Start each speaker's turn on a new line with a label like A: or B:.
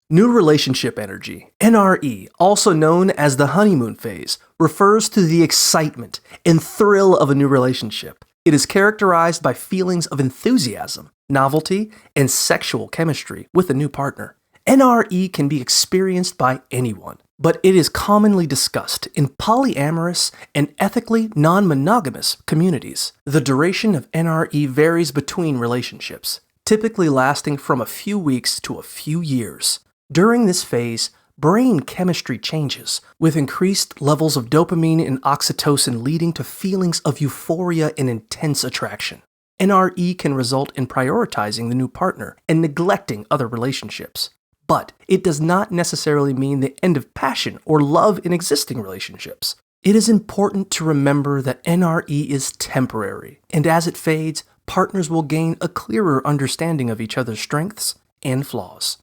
A: New relationship energy, NRE, also known as the honeymoon phase, refers to the excitement and thrill of a new relationship. It is characterized by feelings of enthusiasm, novelty, and sexual chemistry with a new partner. NRE can be experienced by anyone, but it is commonly discussed in polyamorous and ethically non-monogamous communities. The duration of NRE varies between relationships, typically lasting from a few weeks to a few years. During this phase, brain chemistry changes, with increased levels of dopamine and oxytocin leading to feelings of euphoria and intense attraction. NRE can result in prioritizing the new partner and neglecting other relationships. But it does not necessarily mean the end of passion or love in existing relationships. It is important to remember that NRE is temporary, and as it fades, partners will gain a clearer understanding of each other's strengths and flaws.